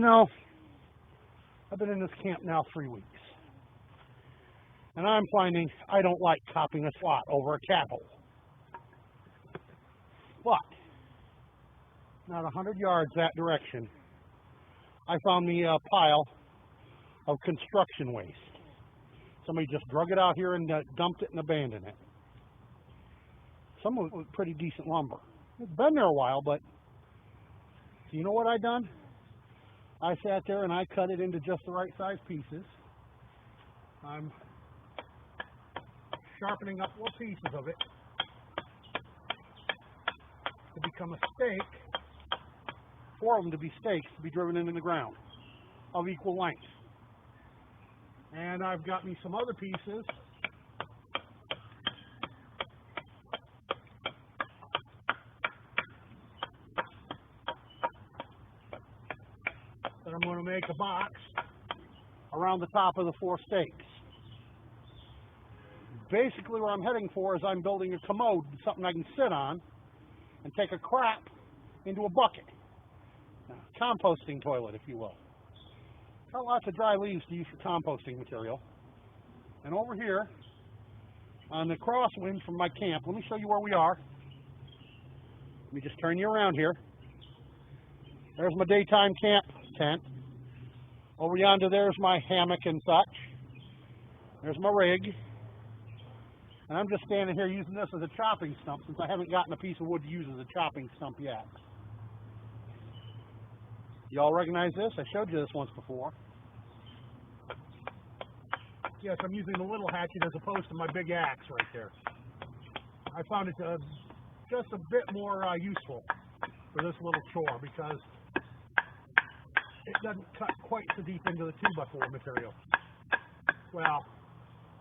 know, I've been in this camp now 3 weeks, and I'm finding I don't like copping a slot over a cat hole. But, not 100 yards that direction, I found me a pile of construction waste. Somebody just drug it out here and dumped it and abandoned it. Some of it was pretty decent lumber. It's been there a while, but you know what I done? I sat there and I cut it into just the right size pieces. I'm sharpening up little pieces of it to become a stake, 4 of them to be stakes to be driven into the ground of equal length. And I've got me some other pieces that I'm going to make a box around the top of the 4 stakes. Basically what I'm heading for is I'm building a commode, something I can sit on and take a crap into a bucket. A composting toilet, if you will. Got lots of dry leaves to use for composting material. And over here, on the crosswind from my camp, let me show you where we are. Let me just turn you around here. There's my daytime camp tent. Over yonder, there's my hammock and such. There's my rig. And I'm just standing here using this as a chopping stump since I haven't gotten a piece of wood to use as a chopping stump yet. Y'all recognize this? I showed you this once before. Yes, I'm using the little hatchet as opposed to my big axe right there. I found it just a bit more useful for this little chore because it doesn't cut quite so deep into the 2x4 material. Well,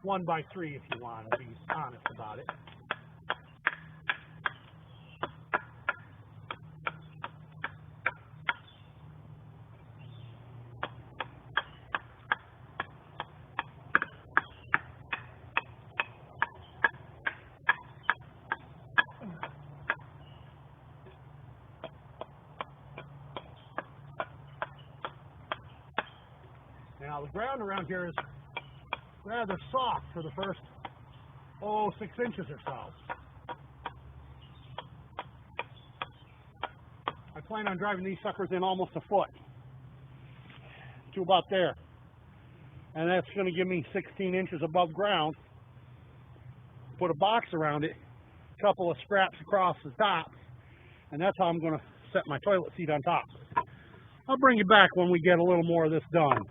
1x3 if you want to be honest about it. Now the ground around here is rather soft for the first, 6 inches or so. I plan on driving these suckers in almost a foot to about there. And that's going to give me 16 inches above ground. Put a box around it, a couple of straps across the top, and that's how I'm going to set my toilet seat on top. I'll bring you back when we get a little more of this done.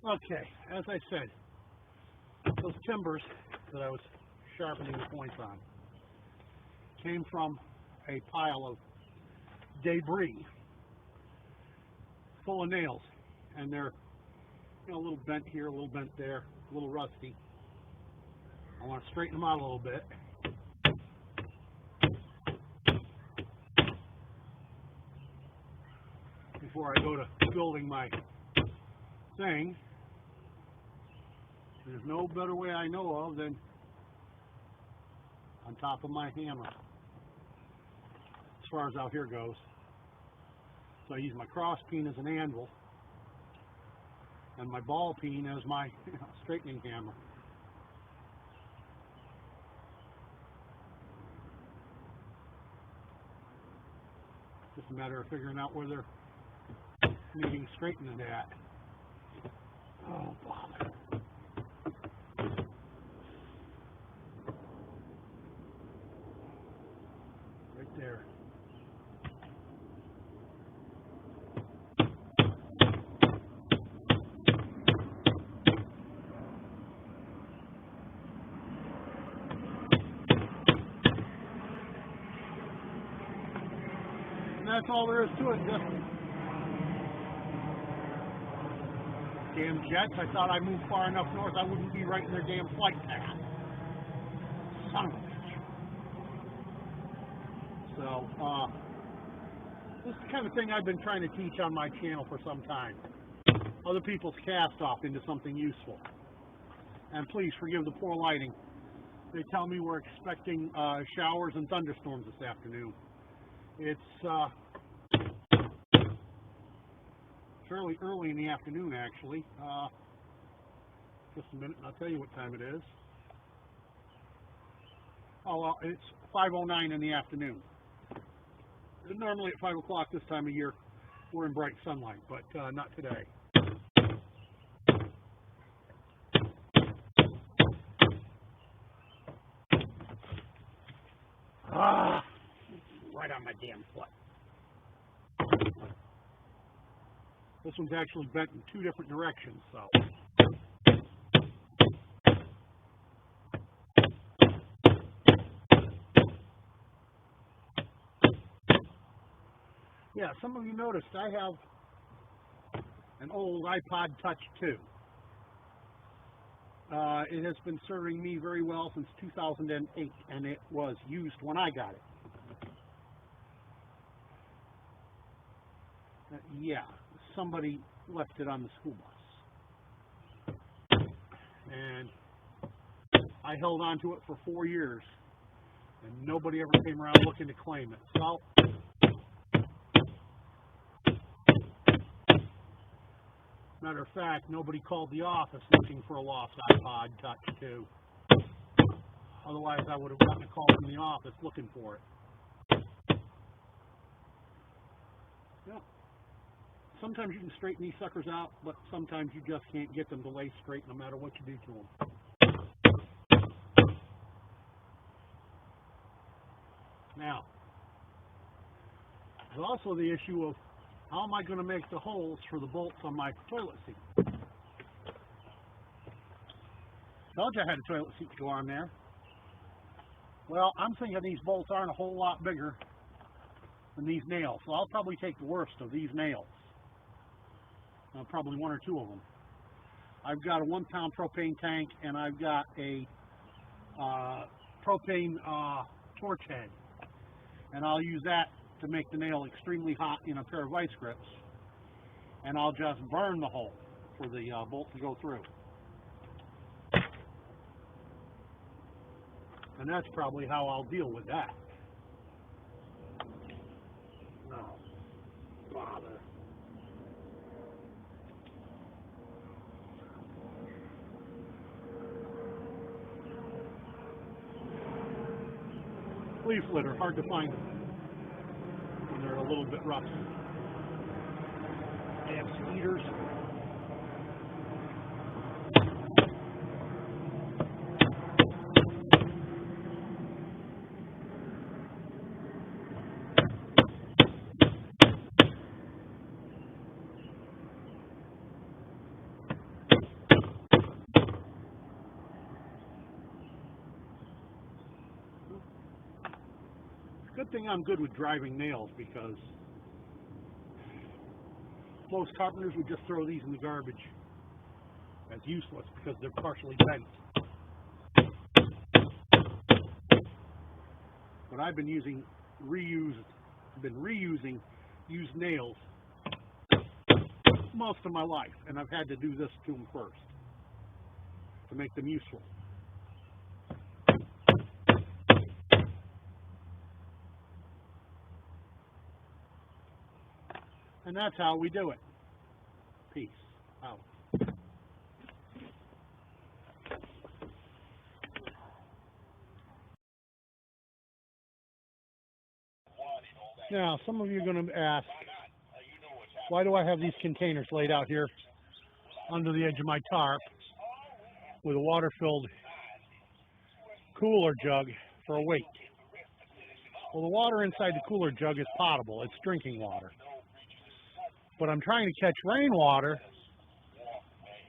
Okay, as I said, those timbers that I was sharpening the points on came from a pile of debris full of nails, and they're a little bent here, a little bent there, a little rusty. I want to straighten them out a little bit. Before I go to building my thing. There's no better way I know of than on top of my hammer, as far as out here goes. So I use my cross peen as an anvil and my ball peen as my straightening hammer. Just a matter of figuring out where they're needing straightening at. Oh, bother. Right there. And that's all there is to it. Just damn jets. I thought I moved far enough north I wouldn't be right in their damn flight path. Son of a bitch. So, this is the kind of thing I've been trying to teach on my channel for some time. Other people's cast off into something useful. And please forgive the poor lighting. They tell me we're expecting showers and thunderstorms this afternoon. It's fairly early in the afternoon, actually. Just a minute, and I'll tell you what time it is. Oh, well, it's 5:09 in the afternoon. Normally at 5 o'clock this time of year, we're in bright sunlight, but not today. Ah, right on my damn foot. This one's actually bent in two different directions, so. Yeah, some of you noticed I have an old iPod Touch 2. It has been serving me very well since 2008, and it was used when I got it. Yeah, somebody left it on the school bus. And I held on to it for 4 years, and nobody ever came around looking to claim it. So, matter of fact, nobody called the office looking for a lost iPod Touch 2. Otherwise, I would have gotten a call from the office looking for it. Yeah. Sometimes you can straighten these suckers out, but sometimes you just can't get them to lay straight no matter what you do to them. Now, there's also the issue of how am I going to make the holes for the bolts on my toilet seat? Told you I had a toilet seat to go on there. Well, I'm thinking these bolts aren't a whole lot bigger than these nails, so I'll probably take the worst of these nails. Probably one or two of them. I've got a 1-pound propane tank, and I've got a propane torch head, and I'll use that to make the nail extremely hot in a pair of vice grips, and I'll just burn the hole for the bolt to go through. And that's probably how I'll deal with that. No bother. Leaf litter, hard to find them. They're a little bit rough. They have cedars. Good thing I'm good with driving nails, because most carpenters would just throw these in the garbage as useless because they're partially bent. But I've been reusing used nails most of my life, and I've had to do this to them first to make them useful. And that's how we do it. Peace out. Now, some of you are going to ask, why do I have these containers laid out here under the edge of my tarp with a water-filled cooler jug for a weight? Well, the water inside the cooler jug is potable. It's drinking water. But I'm trying to catch rainwater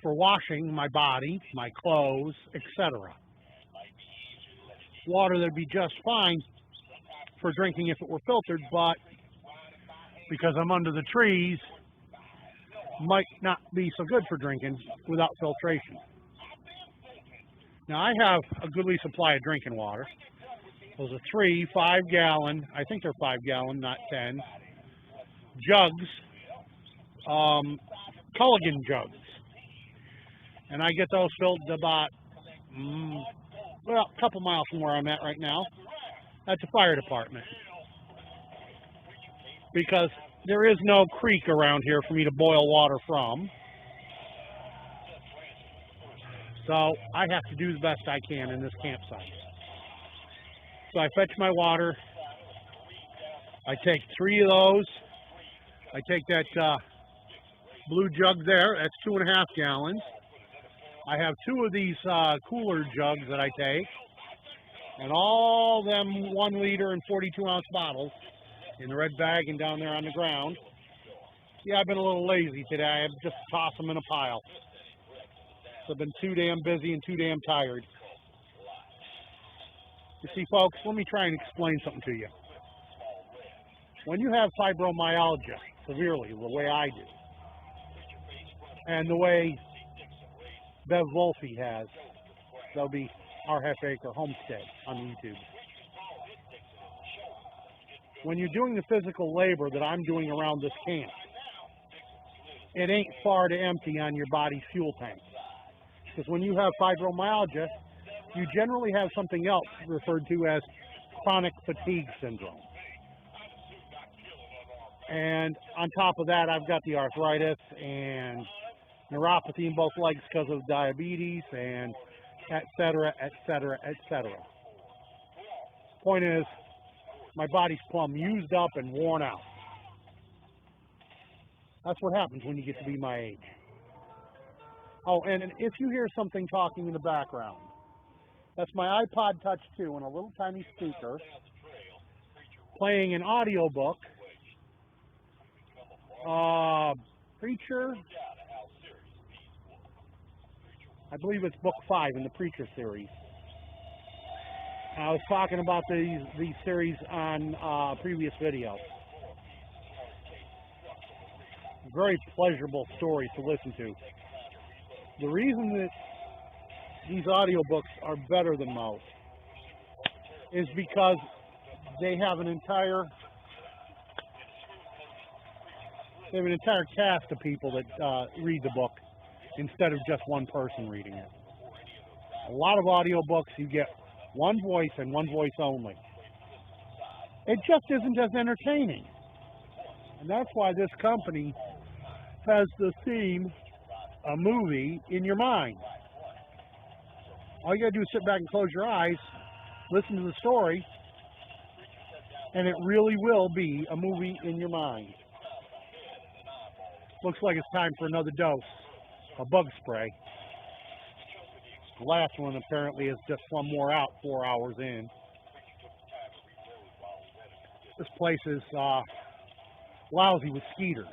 for washing my body, my clothes, etc. Water that'd be just fine for drinking if it were filtered, but because I'm under the trees, might not be so good for drinking without filtration. Now, I have a goodly supply of drinking water, Those are 3 5-gallon, I think they're 5-gallon, not 10, jugs, Culligan jugs. And I get those filled about, well, a couple miles from where I'm at right now, at the fire department. Because there is no creek around here for me to boil water from. So I have to do the best I can in this campsite. So I fetch my water. I take 3 of those. I take that blue jug there. That's 2.5 gallons. I have 2 of these cooler jugs that I take. And all them 1 liter and 42-ounce bottles in the red bag and down there on the ground. Yeah, I've been a little lazy today. I just toss them in a pile. So I've been too damn busy and too damn tired. You see, folks, let me try and explain something to you. When you have fibromyalgia severely, the way I do, and the way Bev Wolfe has, that'll be our half-acre homestead on YouTube. When you're doing the physical labor that I'm doing around this camp, it ain't far to empty on your body's fuel tank. Because when you have fibromyalgia, you generally have something else referred to as chronic fatigue syndrome. And on top of that, I've got the arthritis and neuropathy in both legs because of diabetes and et cetera, et cetera, et cetera. Point is, my body's plumb used up and worn out. That's what happens when you get to be my age. Oh, and if you hear something talking in the background, that's my iPod Touch 2 and a little tiny speaker playing an audiobook. Preacher, I believe it's book 5 in the Preacher series. I was talking about these series on a previous video. Very pleasurable stories to listen to. The reason that these audiobooks are better than most is because they have an entire cast of people that read the book instead of just one person reading it. A lot of audiobooks, you get one voice and one voice only. It just isn't as entertaining. And that's why this company has the theme, a movie, in your mind. All you gotta do is sit back and close your eyes, listen to the story, and it really will be a movie in your mind. Looks like it's time for another dose of bug spray. The last one apparently has just one more out 4 hours in. This place is lousy with skeeters.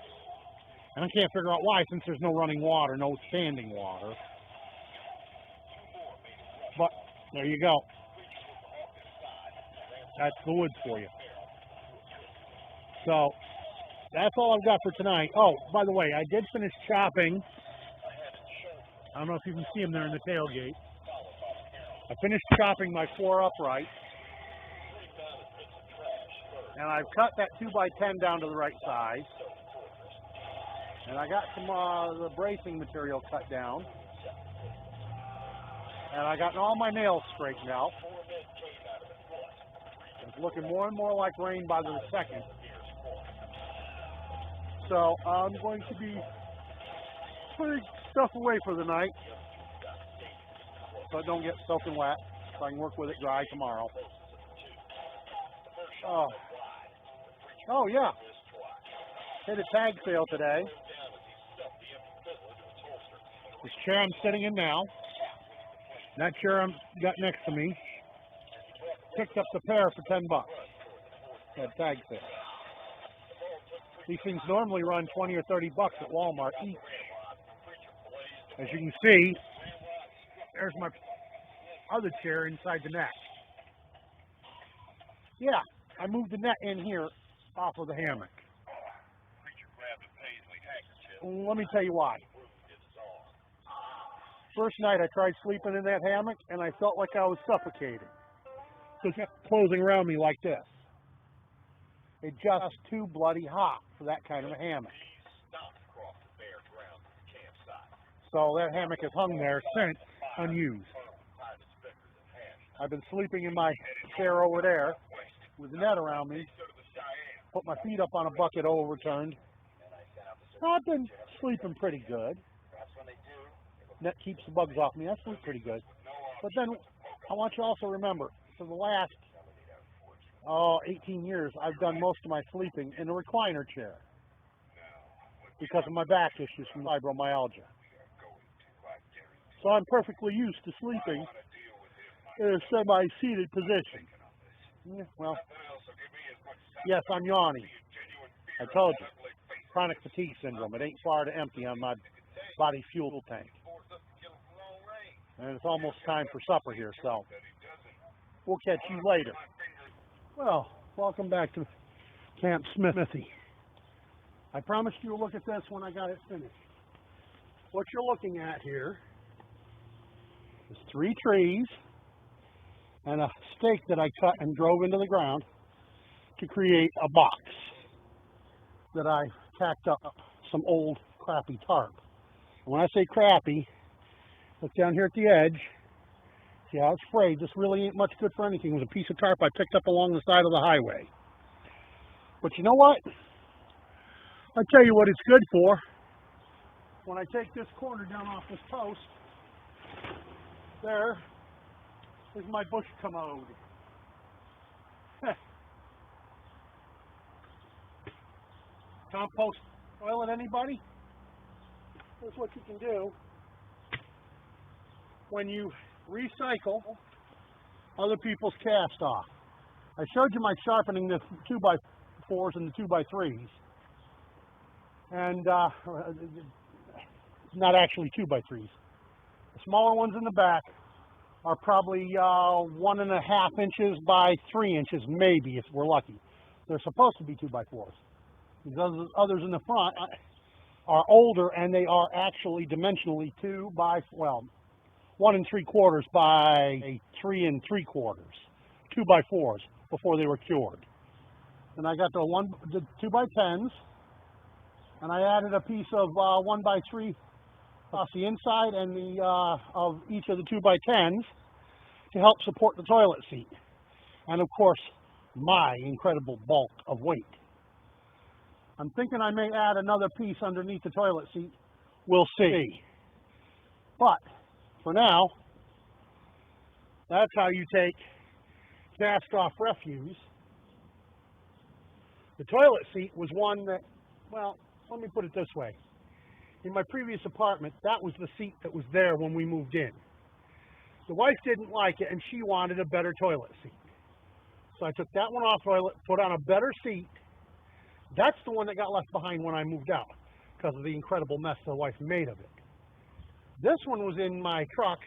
And I can't figure out why, since there's no running water, no standing water. But there you go. That's the woods for you. So that's all I've got for tonight. Oh, by the way, I did finish chopping. I don't know if you can see them there in the tailgate. I finished chopping my 4 uprights. And I've cut that 2x10 down to the right size. And I got some the bracing material cut down. And I got all my nails straightened out. It's looking more and more like rain by the second. So I'm going to be putting stuff away for the night so it don't get soaking wet, so I can work with it dry tomorrow. Oh yeah, hit a tag sale today. This chair I'm sitting in now, that chair I've got next to me, picked up the pair for $10 at tag sale. These things normally run $20 or $30 at Walmart each. As you can see, there's my other chair inside the net. Yeah, I moved the net in here off of the hammock. Let me tell you why. First night I tried sleeping in that hammock and I felt like I was suffocating. closing around me like this. It's just too bloody hot for that kind of a hammock. So that hammock has hung there since unused. I've been sleeping in my chair over there with the net around me, put my feet up on a bucket overturned. I've been sleeping pretty good. Net keeps the bugs off me. I sleep pretty good. But then I want you to also remember, for the last 18 years, I've done most of my sleeping in a recliner chair because of my back issues from fibromyalgia. So I'm perfectly used to sleeping in a semi-seated position. Yeah, well, yes, I'm yawning. I told you, chronic fatigue syndrome. It ain't far to empty on my body fuel tank. And it's almost time for supper here, so we'll catch you later. Well, welcome back to Camp Smithy. I promised you a look at this when I got it finished. What you're looking at here is 3 trees and a stake that I cut and drove into the ground to create a box that I tacked up some old crappy tarp. And when I say crappy, look down here at the edge. See how it's frayed? This really ain't much good for anything. It was a piece of tarp I picked up along the side of the highway. But you know what? I'll tell you what it's good for. When I take this corner down off this post, there is my bush commode. Compost toilet, anybody? Here's what you can do when you recycle other people's cast off. I showed you my sharpening the 2x4s and the 2x3s. And not actually 2x3s. The smaller ones in the back are probably 1.5 inches by 3 inches, maybe, if we're lucky. They're supposed to be 2x4s. These others in the front are older, and they are actually dimensionally 1 3/4 by 3 3/4, 2x4s before they were cured. And I got the 2x10s, and I added a piece of 1x3 across the inside and the of each of the 2x10s to help support the toilet seat, and of course my incredible bulk of weight. I'm thinking I may add another piece underneath the toilet seat. We'll see. But for now, that's how you take cast-off refuse. The toilet seat was one that, well, let me put it this way. In my previous apartment, that was the seat that was there when we moved in. The wife didn't like it, and she wanted a better toilet seat. So I took that one off toilet, put on a better seat. That's the one that got left behind when I moved out because of the incredible mess the wife made of it. This one was in my truck.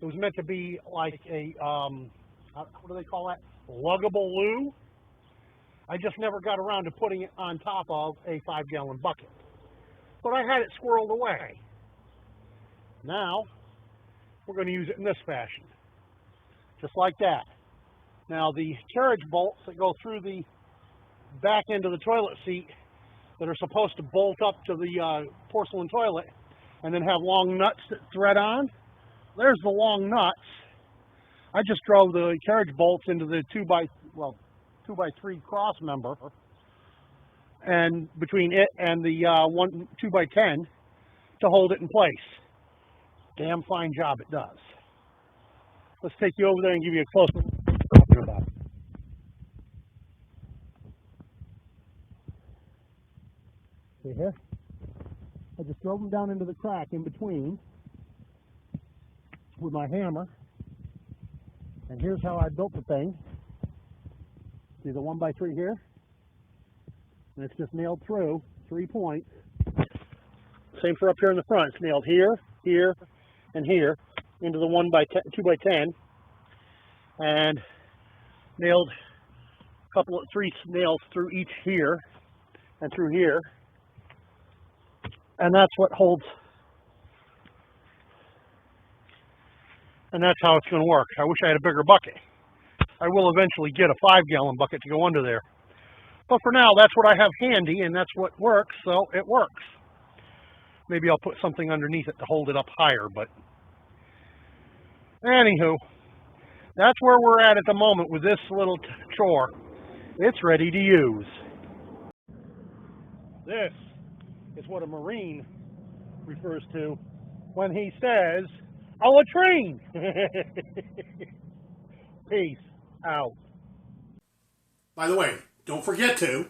It was meant to be like a, what do they call that? Luggable loo. I just never got around to putting it on top of a 5-gallon bucket. But I had it squirreled away. Now, we're going to use it in this fashion. Just like that. Now, the carriage bolts that go through the back end of the toilet seat that are supposed to bolt up to the porcelain toilet and then have long nuts that thread on, there's the long nuts. I just drove the carriage bolts into the 2x3 cross member, and between it and the 2x10 to hold it in place. Damn fine job it does. Let's take you over there and give you a closer look about it. See here? I just drove them down into the crack in between with my hammer. And here's how I built the thing. See the 1x3 here? And it's just nailed through 3 points. Same for up here in the front. It's nailed here, here, and here into the 2x10, and nailed a couple of 3 nails through each here and through here. And that's what holds. And that's how it's going to work. I wish I had a bigger bucket. I will eventually get a 5-gallon bucket to go under there. But for now, that's what I have handy, and that's what works, so it works. Maybe I'll put something underneath it to hold it up higher, but anywho, that's where we're at the moment with this little chore. It's ready to use. This is what a Marine refers to when he says, a latrine! Peace out. By the way, don't forget to